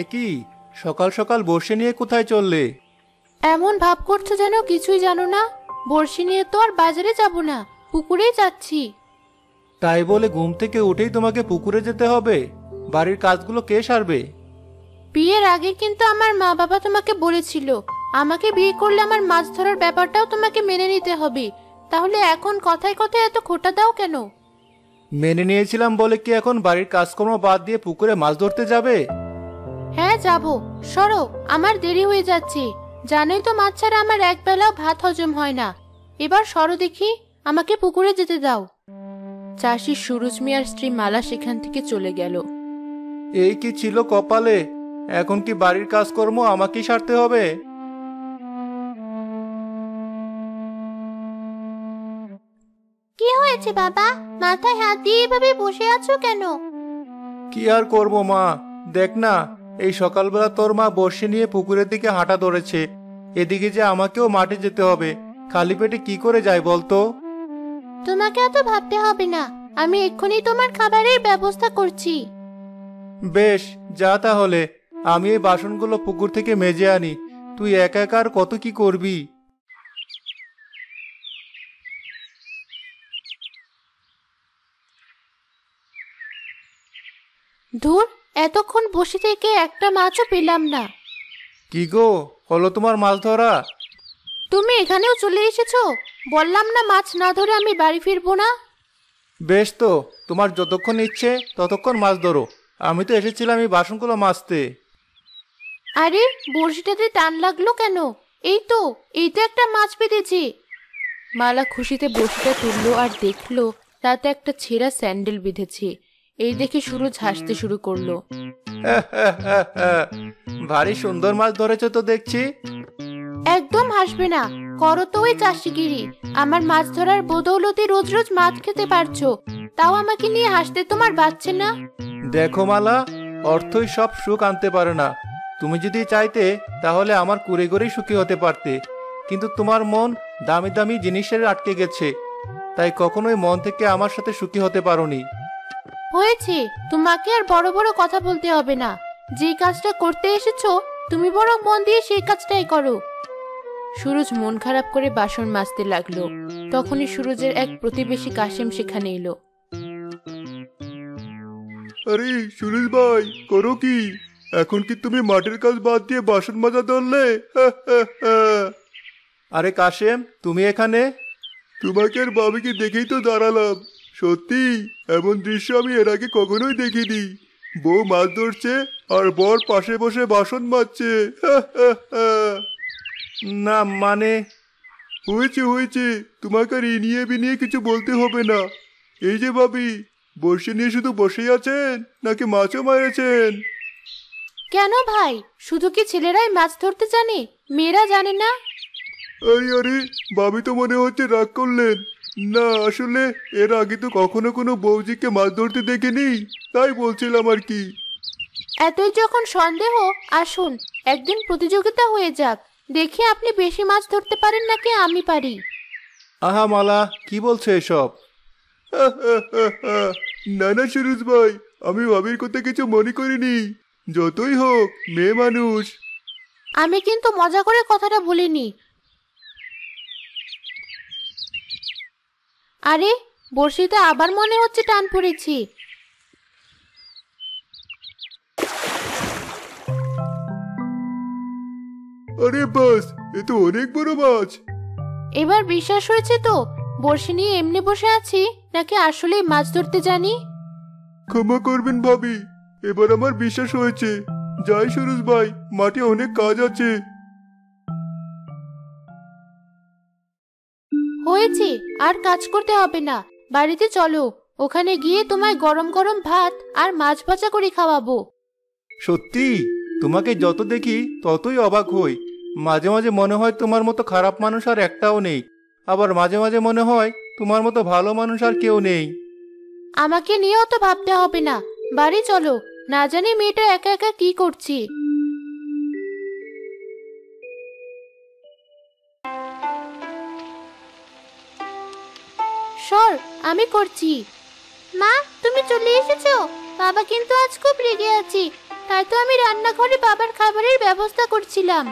একি সকাল সকাল বর্ষে নিয়ে কোথায় চললে? এমন ভাব করছো যেন কিছুই জানো না। বড়শি নিয়ে তো আর বাজারে যাব না, পুকুরেই যাচ্ছি। তাই বলে ঘুম থেকে উঠেই তোমাকে পুকুরে যেতে হবে? বাড়ির কাজগুলো কে সারবে? বিয়ের আগে কিন্তু আমার মা বাবা তোমাকে বলেছিল আমাকে বিয়ে করলে আমার মাছ ধরার ব্যাপারটাও তোমাকে মেনে নিতে হবে। তাহলে এখন কথায় কথায় এত খোঁটা দাও কেন? মেনে নিয়েছিলাম বলে কি এখন বাড়ির কাজকর্ম বাদ দিয়ে পুকুরে মাছ ধরতে যাবে? হ্যাঁ যাব। সরো, আমার দেরি হয়ে যাচ্ছে। জানোই তো মাছ ছাড়া আমার এক বেলাও ভাত হজম হয় না। এবার সরো দেখি, আমাকে পুকুরে যেতে দাও। চাষি সুরজ মিয়ার স্ত্রী মালা সেখান থেকে চলে গেল। এই কি ছিল কপালে! এখন কি বাড়ির কাজকর্ম আমাকেই সারতে হবে? কি হয়েছে বাবা? মাথায় হাত দিয়ে এভাবে বসে আছো কেন? কি আর করব মা, দেখ না, এই সকালবেলা তোর মা বর্ষি নিয়ে পুকুরের দিকে হাঁটা ধরেছে। এদিকে যে আমাকেও মাঠে যেতে হবে, খালি পেটে কি করে যাই বলতো? তোমাকে এত ভাবতে হবে না, আমি এক্ষুনি তোমার খাবারের ব্যবস্থা করছি। বেশ, যা তাহলে। আমি এই বাসনগুলো পুকুর থেকে মেজে আনি। তুই একা একা আর কত কি করবি? ধুর, এতক্ষণ বসে থেকে একটা মাছও পেলাম না। কি গো, হলো তোমার মাছ ধরা? তুমি এখানেও চলে এসেছো? বললাম না মাছ না ধরে আমি বাড়ি ফিরবো না। বেশ তো, তোমার যতক্ষণ ইচ্ছে ততক্ষণ মাছ ধরো। আমি তো এসেছিলাম এই বাসনগুলো মাজতে। আরে, বড়শিটাতে টান লাগলো কেন? এই তো একটা মাছ পেতেছি। মালা খুশিতে বড়শিটা তুললো আর দেখলো তাতে একটা ছেঁড়া স্যান্ডেল বিঁধেছে। এই দেখে সুরজ হাসতে শুরু করলো। ভারী সুন্দর মাছ ধরেছো তো দেখছি। একদম হাসবে না, করো তো ওই চাষিগিরি। আমার মাছ ধরার বদৌলতে রোজ রোজ মাছ খেতে পারছো, তাও আমাকে নিয়ে হাসতে তোমার বাচ্ছে না? দেখো মালা, অর্থই সব সুখ আনতে পারে না। তুমি যদি চাইতে তাহলে আমার কুড়ে ঘরেই সুখী হতে পারতে, কিন্তু তোমার মন দামি দামি জিনিসের আটকে গেছে, তাই কখনোই মন থেকে আমার সাথে সুখী হতে পারোনি। হয়েছে, তোমাকে আর বড় বড় কথা বলতে হবে না। যে কাজটা করতে এসেছো তুমি বরং মন দিয়ে সেই কাজটাই করো। সুরজ মন খারাপ করে বাসন মাজতে লাগলো। তখনই সুরজের এক প্রতিবেশী কাশেম সেখানে এলো। আরে সুরেশ ভাই, করো কি? এখন কি তুমি মাঠের কাজ বাদ দিয়ে বাসন মাজা ধরলে? আরে কাশেম, তুমি এখানে? তোমাকে আর বাবিকে দেখেই তো দাঁড়ালাম। সত্যি, এমন দৃশ্য আমি এর আগে কখনোই দেখিনি। বউ মাছ ধরছে আর বর পাশে বসে বাসন মাজছে। না মানে, হয়েছে হয়েছে, তোমাকে আর নিয়ে বিনিয়ে কিছু বলতে হবে না। এই যে ভাবি, বর্ষি নিয়ে শুধু বসেই আছেন নাকি মাছও মারেছেন? কেন ভাই, শুধু কি ছেলেরাই মাছ ধরতে জানে, মেয়েরা জানে না? আরে আরে, ভাবি তো মনে হচ্ছে রাগ করলেন। না আসলে এর আগে তো কখনো কোনো বৌজিকে মাছ ধরতে দেখিনি, তাই বলছিলাম আর কি। এতই যখন সন্দেহ, আসুন একদিন প্রতিযোগিতা হয়ে যাক, দেখি আপনি বেশি মাছ ধরতে পারেন নাকি আমি পারি। আহা মালা, কি বলছো এসব? না না সুরজ ভাই, আমি ভাবির কথা কিছু মনে করিনি। যতই হোক মেয়ে মানুষ। আমি কিন্তু মজা করে কথাটা বলিনি। আরে, বড়শিতে আবার মনে হচ্ছে টান পড়েছি। আরে বাস, এ তো অনেক বড় মাছ। এবার বিশ্বাস হয়েছে তো বড়শি নিয়ে এমনি বসে আছি নাকি আসলেই মাছ ধরতে জানি? ক্ষমা করবেন ভাবি, এবার আমার বিশ্বাস হয়েছে। যাই সুরজ ভাই, মাঠে অনেক কাজ আছে। হয়েছে, আর কাজ করতে হবে না। বাড়িতে চলো, ওখানে গিয়ে তোমায় গরম গরম ভাত আর মাছ ভাজা করে খাওয়াবো। সত্যি, তোমাকে যত দেখি ততই অবাক হই। মাঝে মাঝে মনে হয় তোমার মতো খারাপ মানুষ আর একটাও নেই, আবার মাঝে মাঝে মনে হয় তোমার মতো ভালো মানুষ আর কেউ নেই। আমাকে নিয়েও তো ভাবতে হবে না, বাড়ি চলো। না জানি মেয়েটা একা একা কি করছি। সর, আমি করছি। মা, তুমি চলে এসেছো? বাবা কিন্তু আজ খুব রেগে আছি, তাই তো আমি রান্নাঘরে বাবার খাবারের ব্যবস্থা করছিলাম।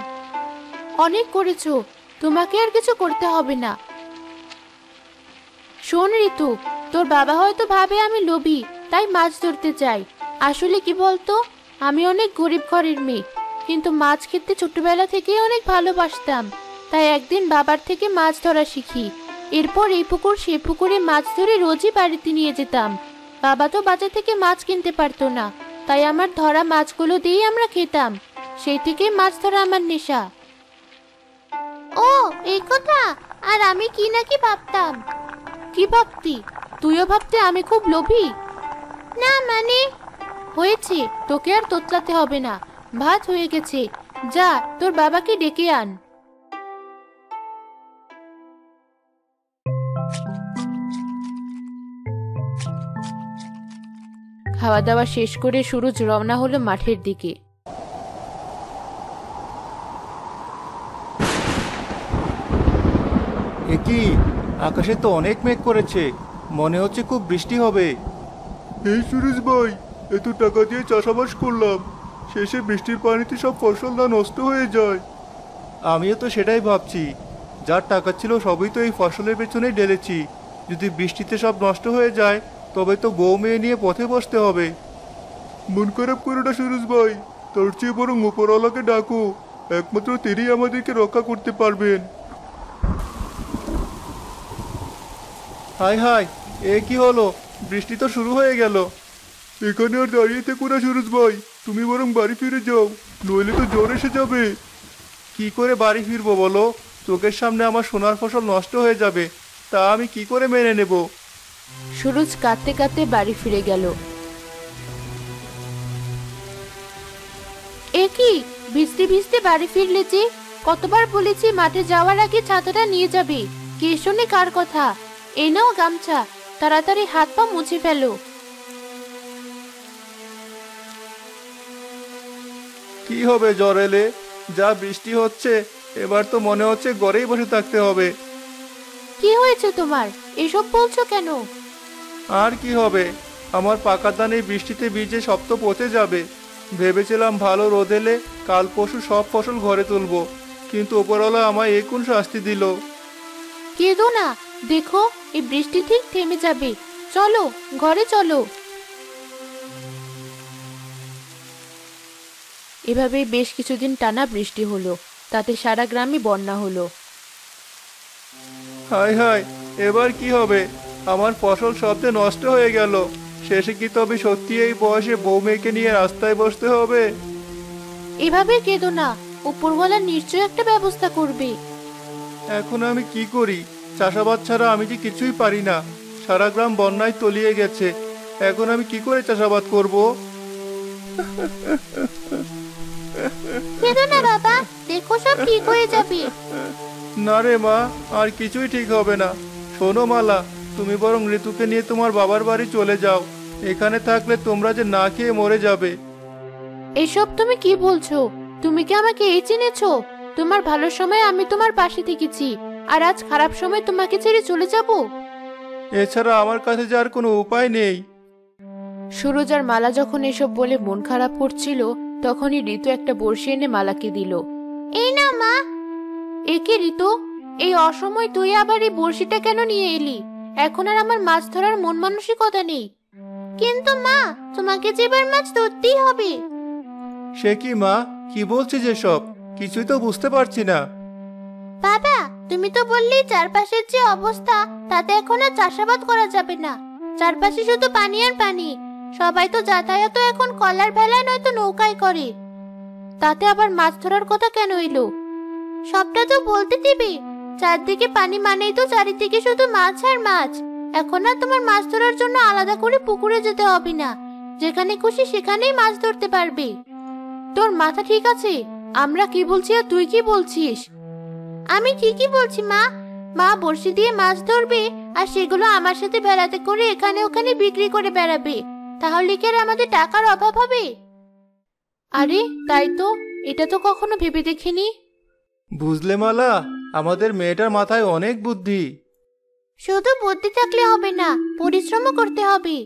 অনেক করেছো, তোমাকে আর কিছু করতে হবে না। শোন ঋতু, তোর বাবা হয়তো ভাবে আমি লোভী, তাই মাছ ধরতে চাই। আসলে কি বলতো, আমি অনেক গরিব ঘরের মেয়ে, কিন্তু মাছ খেতে ছোটবেলা থেকেই অনেক ভালোবাসতাম। তাই একদিন বাবার থেকে মাছ ধরা শিখি। এরপর এই পুকুর সে পুকুরে মাছ ধরে রোজই বাড়িতে নিয়ে যেতাম। বাবা তো বাজার থেকে মাছ কিনতে পারতো না, তাই আমার ধরা মাছগুলো দিয়েই আমরা খেতাম। সেই থেকেই মাছ ধরা আমার নেশা। ও, এই কথা। আর আমি কি নাকি ভাবতাম। কি ভাবতি? তুইও ভাবতে আমি খুব লোভী? না মানে, হয়েছে, তোকে আর তোতলাতে হবে না। ভাত হয়ে গেছে, যা তোর বাবাকে ডেকে আন। খাওয়া দাওয়া শেষ করে সুরজ রওনা হলো মাঠের দিকে। এ কি, আকাশে তো অনেক মেঘ করেছে, মনে হচ্ছে খুব বৃষ্টি হবে। এই সুরেশ ভাই, এত টাকা দিয়ে চাষাবাস করলাম, শেষে বৃষ্টির পানিতে সব ফসল নষ্ট হয়ে যায়। আমিও তো সেটাই ভাবছি, যার টাকা ছিল সবই তো এই ফসলের পেছনেই ঢেলেছি। যদি বৃষ্টিতে সব নষ্ট হয়ে যায়, তবে তো বউ মেয়ে নিয়ে পথে বসতে হবে। মন খারাপ করো না সুরেশ ভাই, তার চেয়ে বরং উপরওয়ালাকে ডাকো, একমাত্র তিনিই আমাদেরকে রক্ষা করতে পারবেন। হাই হাই, এ কি হলো? বৃষ্টি তো শুরু হয়ে গেল। এখানে আর দাঁড়িয়ে থেকো না সুরজ ভাই, তুমি বরং বাড়ি ফিরে যাও, নইলে তো জ্বর এসে যাবে। কি করে বাড়ি ফিরবো বলো? চোখের সামনে আমার সোনার ফসল নষ্ট হয়ে যাবে, তা আমি কি করে মেনে নেব? সুরজ কাঁদতে কাঁদতে বাড়ি ফিরে গেল। এ কি, ভিজতে ভিজতে বাড়ি ফিরলে যে? কতবার বলেছি মাঠে যাওয়ার আগে ছাতাটা নিয়ে যাবে, কে শোনে কার কথা? এই নাও গামছা, তাড়াতাড়ি হাত পা মুছে ফেলো। কি হবে জ্বর এলে? যা বৃষ্টি হচ্ছে, এবার তো মনে হচ্ছে ঘরেই বসে থাকতে হবে। কি হয়েছে তোমার, এসব বলছো কেন? আর কি হবে, আমার পাকা ধান এই বৃষ্টিতে ভিজে সব তো পচে যাবে। ভেবেছিলাম ভালো রোদ এলে কাল পরশু সব ফসল ঘরে তুলবো, কিন্তু ওপরওয়ালা আমায় এ কোন শাস্তি দিল? কেঁদো না, দেখো এই বৃষ্টি ঠিক থেমে যাবে। চলো ঘরে চলো। এভাবেই বেশ কিছুদিন টানা বৃষ্টি হলো, তাতে সারা গ্রামই বন্যা হলো। হায় হায়, এবার কি হবে? আমার ফসল সবতে নষ্ট হয়ে গেল। শেষে কি তবে সত্যি এই বয়সে বউ মেয়েকে নিয়ে রাস্তায় বসতে হবে? এভাবে কেঁদো না, উপরওয়ালা নিশ্চয় একটা ব্যবস্থা করবে। এখন আমি কি করি? চাষাবাদ ছাড়া আমি যে কিছুই পারি না। সারা গ্রাম বন্যায় তলিয়ে গেছে, এখন আমি কি করে চাষাবাদ করব? কেঁদো না বাবা, দেখো সব ঠিক হয়ে যাবে। না রে মা, আর কিছুই ঠিক হবে না। শোনো মালা, তুমি বরং ঋতুকে নিয়ে তোমার বাবার বাড়ি চলে যাও। এখানে থাকলে তোমরা যে না খেয়ে মরে যাবে। এসব তুমি কি বলছো? তুমি কি আমাকে এই চিনেছো? তোমার ভালো সময় আমি তোমার পাশে থেকেছি, আর আজ খারাপ সময় তোমাকে ছেড়ে চলে যাব? এছাড়া আমার কাছে যে আর কোনো উপায় নেই। সুরজ আর মালা যখন এসব বলে মন খারাপ করছিল, তখনই ঋতু একটা বড়শি এনে মালাকে দিল। এই না মা। একে ঋতু, এই অসময় তুই আবার এই বড়শিটা কেন নিয়ে এলি? এখন আর আমার মাছ ধরার মন মানসিকতা নেই। কিন্তু মা, তোমাকে যে এবার মাছ ধরতেই হবে। সে কি মা, কি বলছিস এসব? কিছুই তো বুঝতে পারছি না। বাবা, তুমি তো বললি চারপাশের যে অবস্থা, তাতে এখন আর চাষাবাদ করা যাবে না। চারপাশে শুধু পানি আর পানি। সবাই তো যাতায়াত এখন কলার ভেলায় নয়তো নৌকায় করে। তাতে আবার মাছ ধরার কথা কেন এলো? সবটা তো বলতে দিবি। চারদিকে পানি মানেই তো চারিদিকে শুধু মাছ আর মাছ। এখন আর তোমার মাছ ধরার জন্য আলাদা করে পুকুরে যেতে হবে না, যেখানে খুশি সেখানেই মাছ ধরতে পারবে। তোর মাথা ঠিক আছে? আমরা কি বলছি আর তুই কি বলছিস? আমি ঠিকই বলছি মা। মা বড়শি দিয়ে মাছ ধরবে, আর সেগুলো আমার সাথে ভেলাতে করে এখানে ওখানে বিক্রি করে বেড়াবে। তাহলে কি আর আমাদের টাকার অভাব হবে? আরে তাই তো, এটা তো কখনো ভেবে দেখিনি। বুঝলে মালা, আমাদের মেয়েটার মাথায় অনেক বুদ্ধি। শুধু বুদ্ধি থাকলে হবে না, পরিশ্রমও করতে হবে।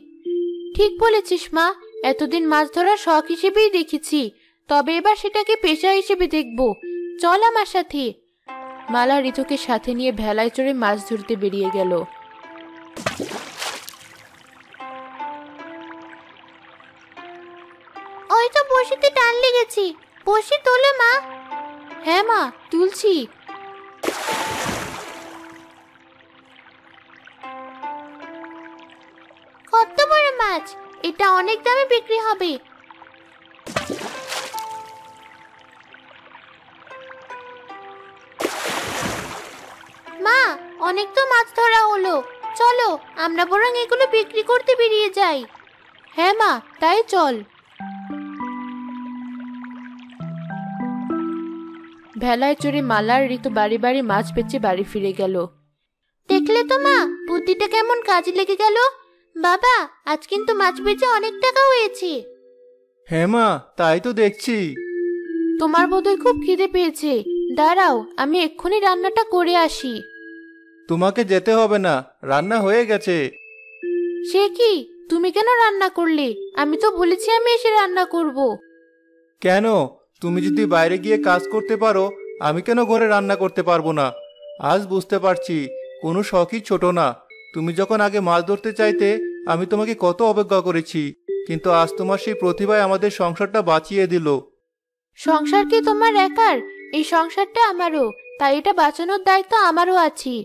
ঠিক বলেছিস মা, এতদিন মাছ ধরার শখ হিসেবেই দেখেছি, তবে এবার সেটাকে পেশা হিসেবে দেখব। চল আমার সাথে। মালা ঋতুকে সাথে নিয়ে ভেলায় চড়ে মাছ ধরতে বেরিয়ে গেল। ওই তো বড়শিতে টান লেগেছে, বড়শি তোলো মা। হ্যাঁ মা, তুলছি। কত বড় মাছ! এটা অনেক দামে বিক্রি হবে। মা, অনেক তো মাছ ধরা হলো, চলো আমরা বরং এগুলো বিক্রি করতে বেরিয়ে যাই। হ্যাঁ মা, তাই চল। ভেলায় চড়ে মালার ঋতু বাড়ি বাড়ি মাছ বেচে বাড়ি ফিরে গেল। দেখলে তো মা, বুদ্ধিটা কেমন কাজে লেগে গেল। বাবা, আজ কিন্তু মাছ বেচে অনেক টাকা হয়েছে। হ্যাঁ মা, তাই তো দেখছি। তোমার বোধহয় খুব খিদে পেয়েছে, দাঁড়াও আমি এক্ষুনি রান্নাটা করে আসি। তোমাকে যেতে হবে না, রান্না হয়ে গেছে। সে কি, তুমি কেন রান্না করলে? আমি তো বলেছি আমি এসে রান্না করব। কেন? তুমি যদি বাইরে গিয়ে কাজ করতে পারো, আমি কেন ঘরে রান্না করতে পারবো না? আজ বুঝতে পারছি কোনো শখই ছোট না। তুমি যখন আগে মাছ ধরতে চাইতে, আমি তোমাকে কত অবজ্ঞা করেছি, কিন্তু আজ তোমার সেই প্রতিভায় আমাদের সংসারটা বাঁচিয়ে দিল। সংসার কি তোমার একার? এই সংসারটা আমারও, তাই এটা বাঁচানোর দায়িত্ব আমারও আছে।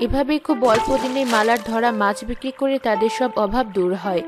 এভাবে খুব অল্প দিনে মালার ধরা মাছ বিক্রি করে তাদের সব অভাব দূর হয়।